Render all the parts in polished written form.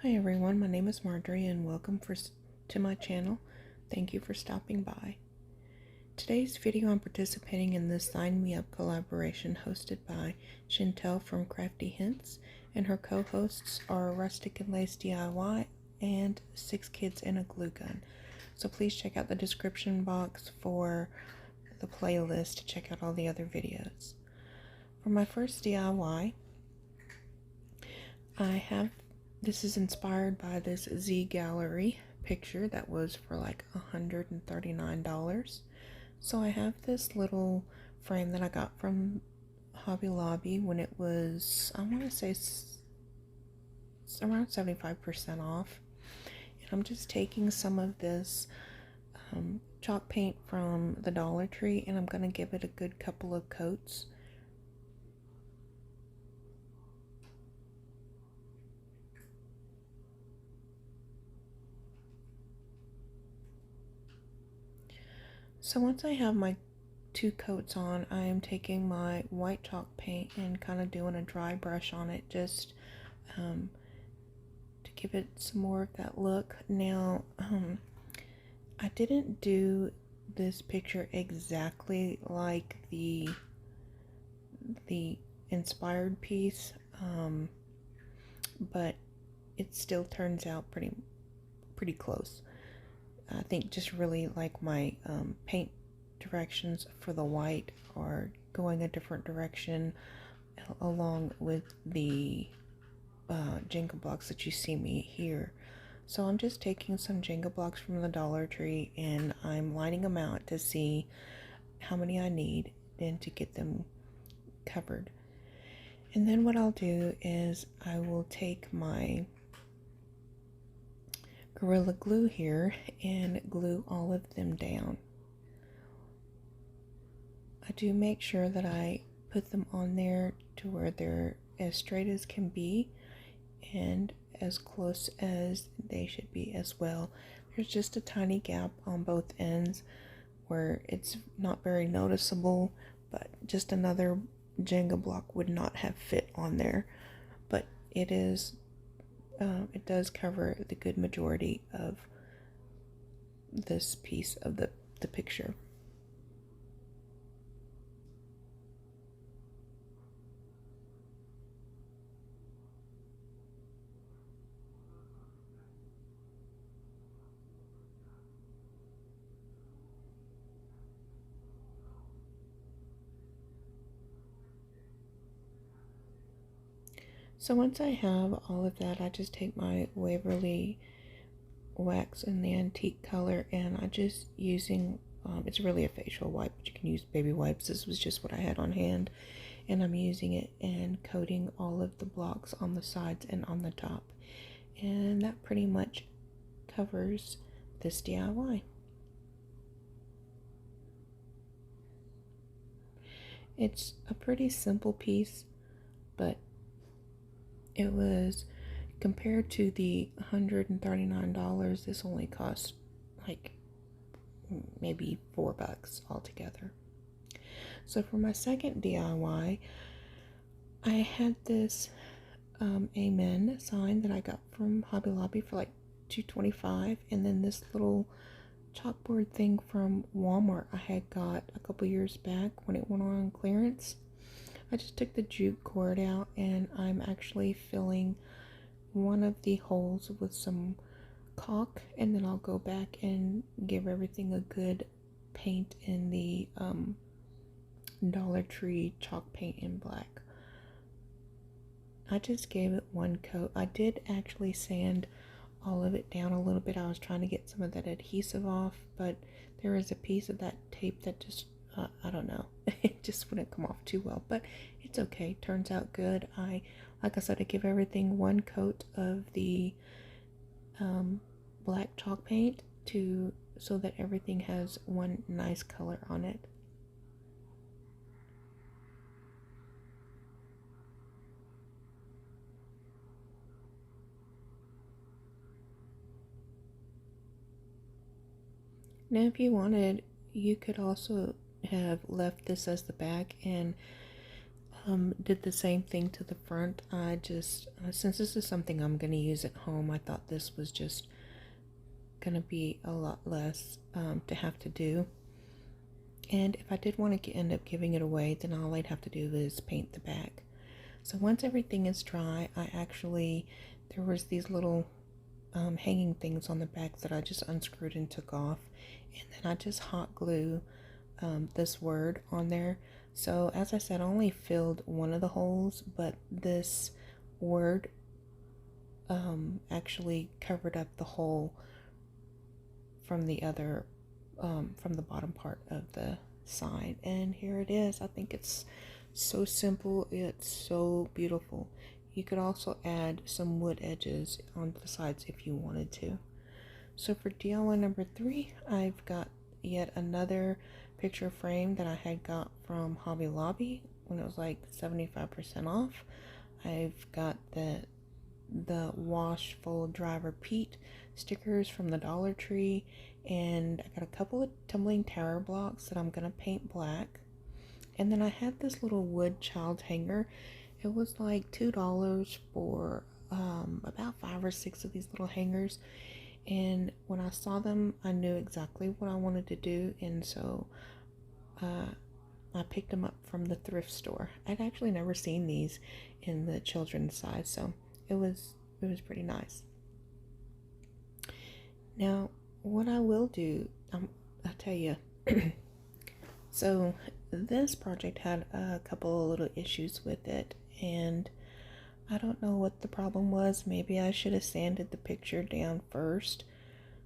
Hi everyone, my name is Marjorie and welcome to my channel. Thank you for stopping by. Today's video I'm participating in the Sign Me Up collaboration hosted by Shantel from Crafty Hints, and her co-hosts are Rustic and Lace DIY and 6 Kids and a Glue Gun. So please check out the description box for the playlist to check out all the other videos. For my first DIY, this is inspired by this Z Gallery picture that was for like $139. So I have this little frame that I got from Hobby Lobby when it was, I want to say around 75% off. And I'm just taking some of this chalk paint from the Dollar Tree and I'm going to give it a good couple of coats. So once I have my 2 coats on, I am taking my white chalk paint and kind of doing a dry brush on it just to give it some more of that look. Now, I didn't do this picture exactly like the inspired piece, but it still turns out pretty close. I think just really like my paint directions for the white are going a different direction along with the Jenga blocks that you see me here. So I'm just taking some Jenga blocks from the Dollar Tree and I'm lining them out to see how many I need then to get them covered. And then what I'll do is I will take my Gorilla Glue here and glue all of them down. I do make sure that I put them on there to where they're as straight as can be and as close as they should be as well. There's just a tiny gap on both ends where it's not very noticeable, but just another Jenga block would not have fit on there, but it does cover the good majority of this piece of the picture. So once I have all of that, I just take my Waverly wax in the antique color and I just using, it's really a facial wipe, but you can use baby wipes. This was just what I had on hand. And I'm using it and coating all of the blocks on the sides and on the top. And that pretty much covers this DIY. It's a pretty simple piece, but it was, compared to the $139, this only cost like maybe $4 altogether. So for my second DIY, I had this Amen sign that I got from Hobby Lobby for like $2.25, and then this little chalkboard thing from Walmart I had got a couple years back when it went on clearance. I just took the jute cord out and I'm actually filling one of the holes with some caulk, and then I'll go back and give everything a good paint in the Dollar Tree chalk paint in black. I just gave it one coat. I did actually sand all of it down a little bit. I was trying to get some of that adhesive off, but there is a piece of that tape that just I don't know, it just wouldn't come off too well, but it's okay. Turns out good. Like I said, I give everything one coat of the black chalk paint so that everything has one nice color on it. Now, if you wanted, you could also have left this as the back and Did the same thing to the front. I just, since this is something I'm going to use at home, I thought this was just going to be a lot less to have to do. And if I did want to end up giving it away, then all I'd have to do is paint the back. So once everything is dry, there was these little hanging things on the back that I just unscrewed and took off. And then I just hot glue this word on there. So as I said, I only filled one of the holes, but this word actually covered up the hole from the other, from the bottom part of the sign. And here it is. I think it's so simple. It's so beautiful. You could also add some wood edges on the sides if you wanted to. So for DIY number 3, I've got yet another picture frame that I had got from Hobby Lobby when it was like 75% off. I've got the wash full dry repeat stickers from the Dollar Tree, and I got a couple of tumbling tower blocks that I'm gonna paint black. And then I had this little wood child hanger. It was like $2 for about 5 or 6 of these little hangers. And when I saw them, I knew exactly what I wanted to do, and so I picked them up from the thrift store. I'd actually never seen these in the children's size, so it was pretty nice. Now, what I will do, I'll tell you. So this project had a couple of little issues with it, and I don't know what the problem was. Maybe I should have sanded the picture down first,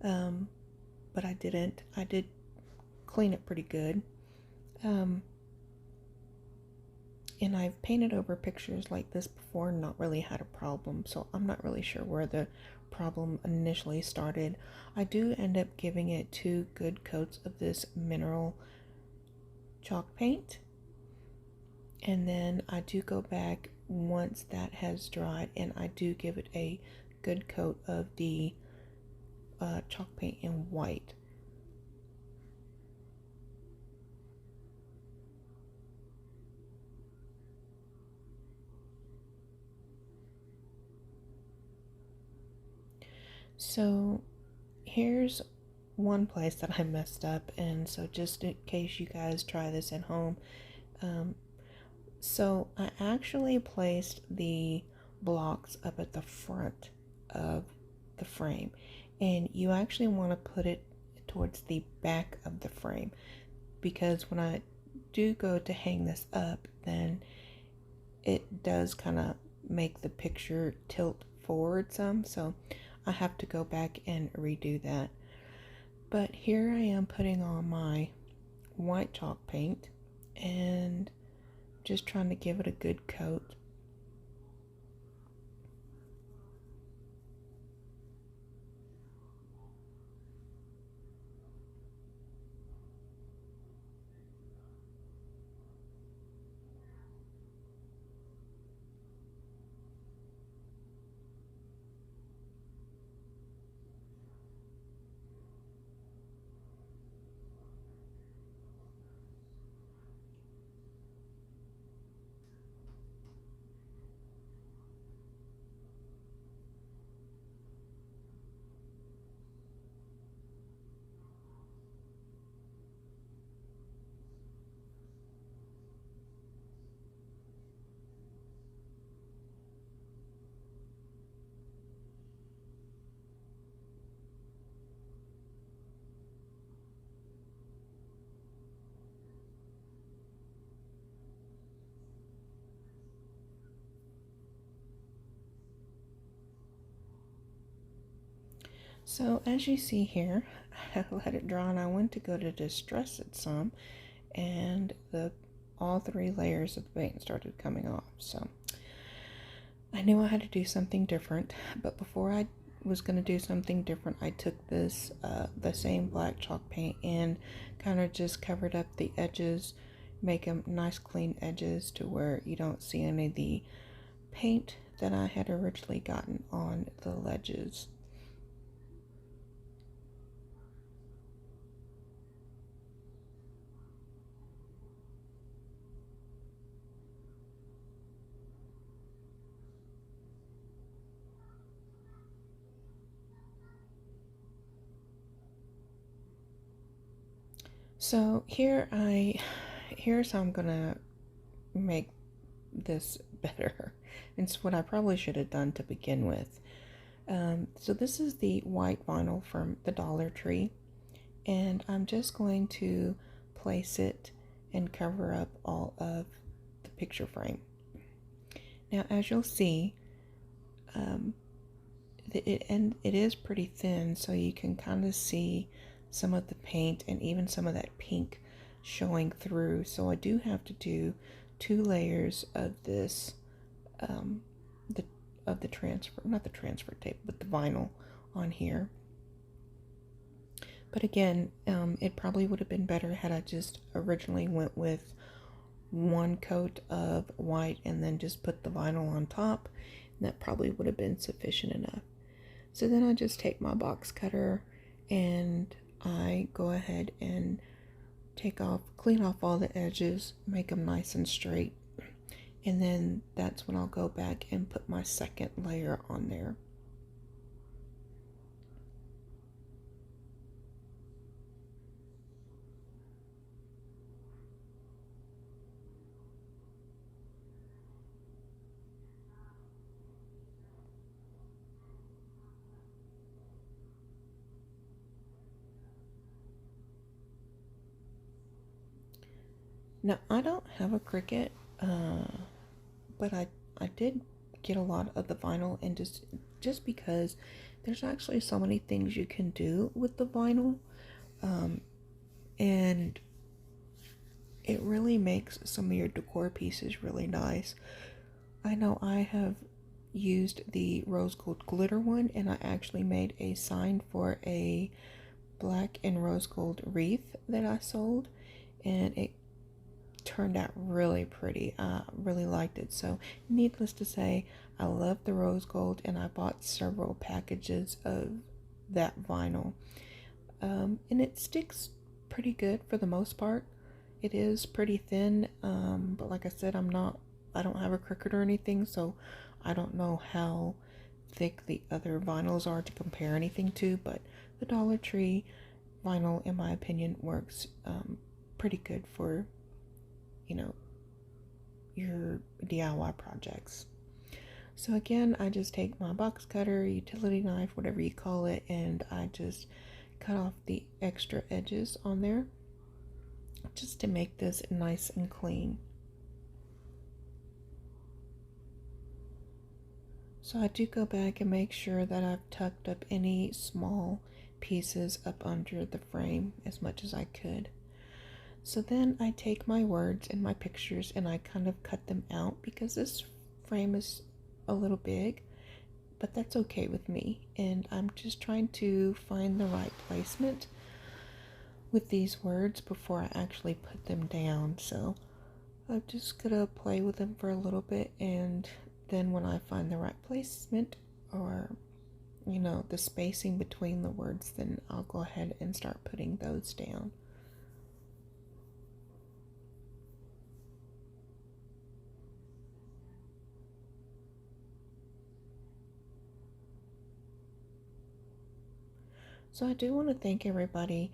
but I didn't. I did clean it pretty good. And I've painted over pictures like this before and not really had a problem, so I'm not really sure where the problem initially started. I do end up giving it 2 good coats of this mineral chalk paint, and then I do go back once that has dried and I do give it a good coat of the chalk paint in white. So here's one place that I messed up, and so just in case you guys try this at home, so I actually placed the blocks up at the front of the frame, and you actually want to put it towards the back of the frame, because when I do go to hang this up, then it does kind of make the picture tilt forward some, so I have to go back and redo that. But here I am putting on my white chalk paint and just trying to give it a good coat. So as you see here, I let it dry and I went to go to distress it some, and all 3 layers of the paint started coming off. So I knew I had to do something different, but before I was going to do something different, I took this the same black chalk paint and kind of just covered up the edges, make them nice clean edges to where you don't see any of the paint that I had originally gotten on the ledges. So here's how I'm gonna make this better. It's what I probably should have done to begin with. So this is the white vinyl from the Dollar Tree, and I'm just going to place it and cover up all of the picture frame. Now, as you'll see, it is pretty thin, so you can kind of see some of the paint and even some of that pink showing through. So I do have to do 2 layers of this, the transfer, not the transfer tape, but the vinyl on here. But again, it probably would have been better had I just originally went with 1 coat of white and then just put the vinyl on top. And that probably would have been sufficient enough. So then I just take my box cutter and I go ahead and clean off all the edges, make them nice and straight. And then that's when I'll go back and put my second layer on there. Now, I don't have a Cricut, but I did get a lot of the vinyl, and just because there's actually so many things you can do with the vinyl, and it really makes some of your decor pieces really nice. I know I have used the rose gold glitter one, and I actually made a sign for a black and rose gold wreath that I sold, and it turned out really pretty. I really liked it. So needless to say, I love the rose gold, and I bought several packages of that vinyl, and it sticks pretty good for the most part. It is pretty thin, but like I said, I don't have a Cricut or anything, so I don't know how thick the other vinyls are to compare anything to, but the Dollar Tree vinyl, in my opinion, works pretty good for, your DIY projects. So again, I just take my box cutter, utility knife, whatever you call it, and I just cut off the extra edges on there just to make this nice and clean. So I do go back and make sure that I've tucked up any small pieces up under the frame as much as I could. So then I take my words and my pictures and I kind of cut them out because this frame is a little big, but that's okay with me. And I'm just trying to find the right placement with these words before I actually put them down. So I'm just gonna play with them for a little bit, and then when I find the right placement, or the spacing between the words, then I'll go ahead and start putting those down. So I do want to thank everybody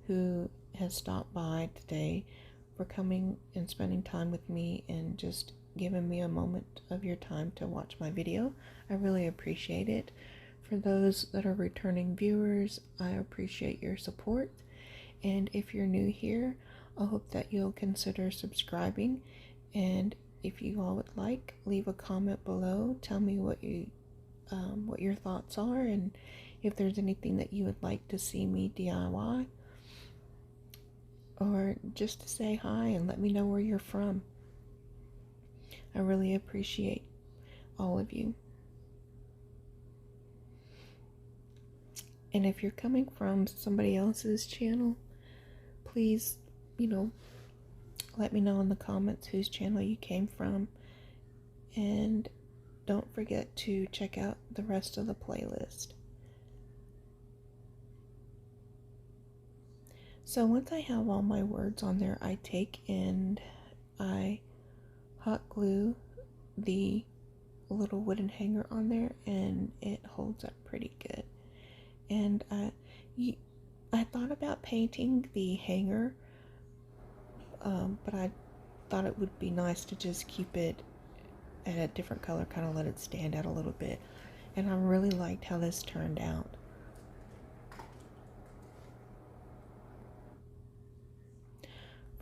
who has stopped by today for coming and spending time with me and just giving me a moment of your time to watch my video. I really appreciate it. For those that are returning viewers, I appreciate your support. And if you're new here, I hope that you'll consider subscribing. And if you all would like, leave a comment below. Tell me what your thoughts are, and if there's anything that you would like to see me DIY, or just to say hi and let me know where you're from. I really appreciate all of you. And if you're coming from somebody else's channel, please, let me know in the comments whose channel you came from. And don't forget to check out the rest of the playlist. So once I have all my words on there, I take and I hot glue the little wooden hanger on there, and it holds up pretty good. And I thought about painting the hanger, but I thought it would be nice to just keep it at a different color, kind of let it stand out a little bit. And I really liked how this turned out.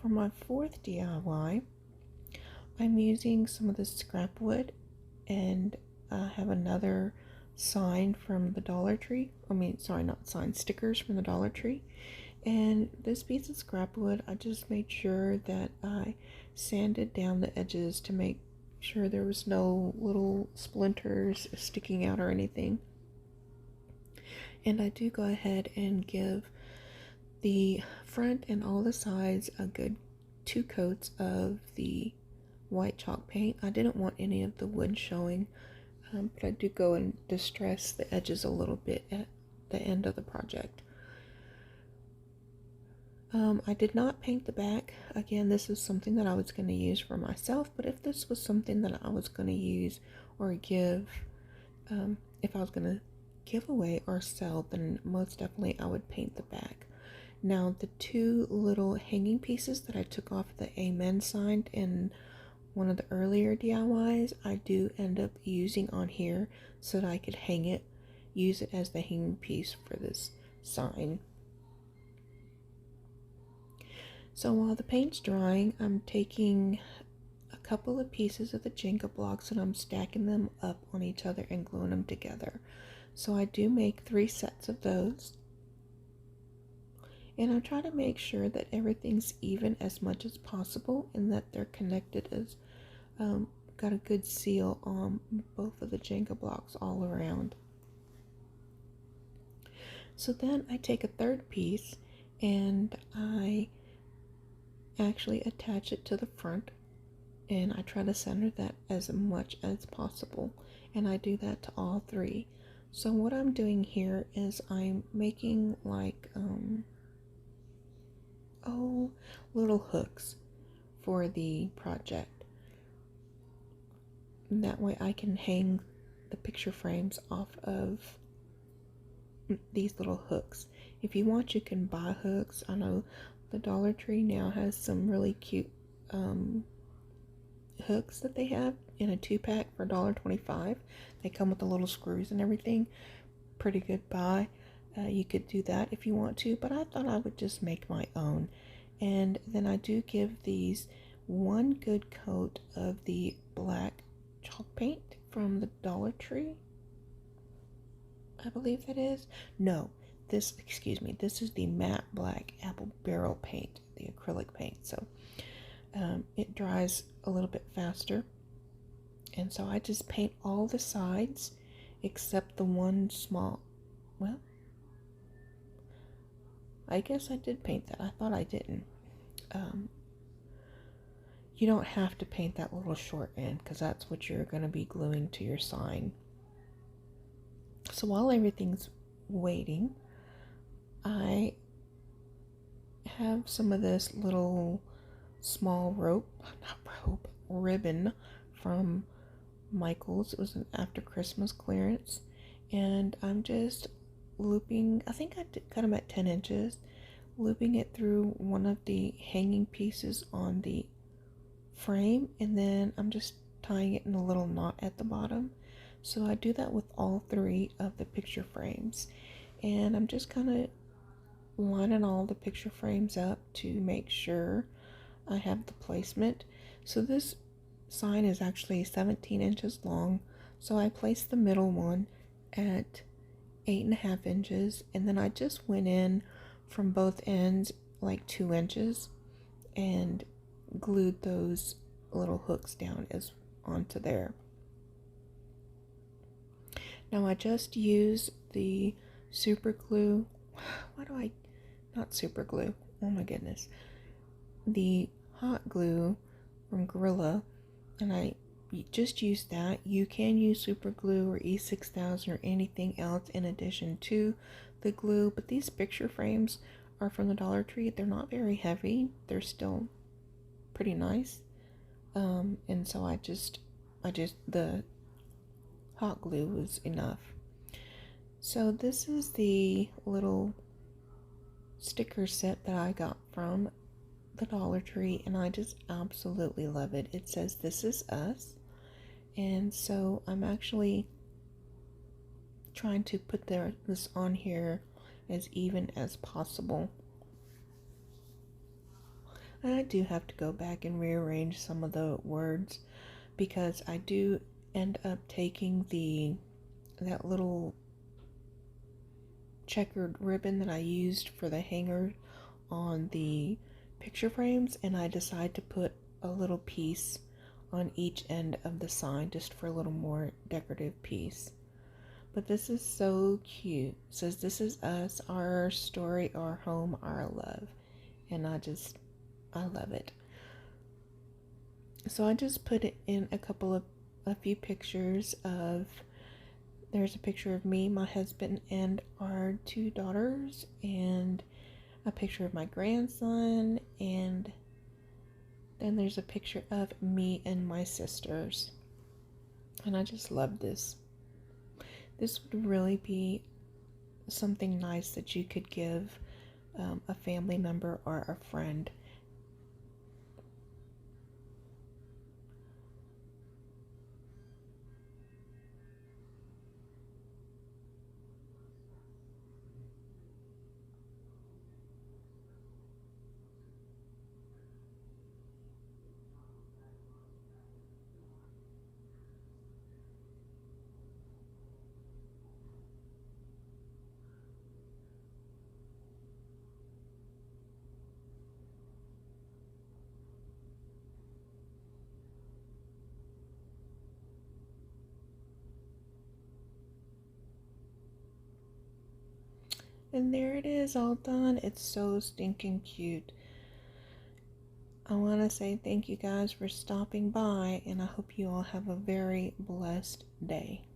For my fourth DIY, I'm using some of the scrap wood, and I have another sign from the Dollar Tree. Not sign, stickers from the Dollar Tree. And this piece of scrap wood, I just made sure that I sanded down the edges to make sure there was no little splinters sticking out or anything. And I do go ahead and give the front and all the sides a good 2 coats of the white chalk paint. I didn't want any of the wood showing, but I do go and distress the edges a little bit at the end of the project. I did not paint the back. Again, this is something that I was going to use for myself, but if this was something that I was going to use or give, if I was going to give away or sell, then most definitely I would paint the back. Now, the 2 little hanging pieces that I took off the Amen sign in one of the earlier DIYs, I do end up using on here so that I could use it as the hanging piece for this sign. So while the paint's drying, I'm taking a couple of pieces of the Jenga blocks and I'm stacking them up on each other and gluing them together. So I do make 3 sets of those. And I try to make sure that everything's even as much as possible and that they're connected as got a good seal on both of the Jenga blocks all around. So then I take a 3rd piece and I actually attach it to the front, and I try to center that as much as possible, and I do that to all 3. So what I'm doing here is I'm making like little hooks for the project, and that way I can hang the picture frames off of these little hooks. If you want, you can buy hooks. I know the Dollar Tree now has some really cute hooks that they have in a 2-pack for $1.25. They come with the little screws and everything. Pretty good buy. You could do that if you want to, but I thought I would just make my own. And then I do give these 1 good coat of the black chalk paint from the Dollar Tree. I believe that is. No, this is the matte black apple barrel paint, the acrylic paint. So it dries a little bit faster. And so I just paint all the sides except the one small, well, I guess I did paint that. I thought I didn't. You don't have to paint that little short end because that's what you're going to be gluing to your sign. So while everything's waiting, I have some of this little small ribbon from Michael's. It was an after Christmas clearance, and I'm just looping, I think I cut them at 10 inches, looping it through one of the hanging pieces on the frame, and then I'm just tying it in a little knot at the bottom. So I do that with all 3 of the picture frames, and I'm just kind of lining all the picture frames up to make sure I have the placement. So this sign is actually 17 inches long, so I placed the middle one at 8.5 inches, and then I just went in from both ends like 2 inches and glued those little hooks down onto there. Now I just use the super glue. Not super glue. Oh my goodness. The hot glue from Gorilla, and I just use that. You can use super glue or E6000 or anything else in addition to the glue, but these picture frames are from the Dollar Tree. They're not very heavy. They're still pretty nice. And so the hot glue was enough. So this is the little sticker set that I got from the Dollar Tree, and I just absolutely love it. It says, "This is us." And so I'm actually trying to put this on here as even as possible. And I do have to go back and rearrange some of the words because I do end up taking that little checkered ribbon that I used for the hanger on the picture frames, and I decide to put a little piece on each end of the sign just for a little more decorative piece. But this is so cute. It says, "This is us, our story, our home, our love." And I love it. So I just put it in a few pictures of, there's a picture of me, my husband, and our 2 daughters, and a picture of my grandson, and then there's a picture of me and my sisters. And I just love this. This would really be something nice that you could give a family member or a friend. And there it is, all done. It's so stinking cute. I want to say thank you guys for stopping by, and I hope you all have a very blessed day.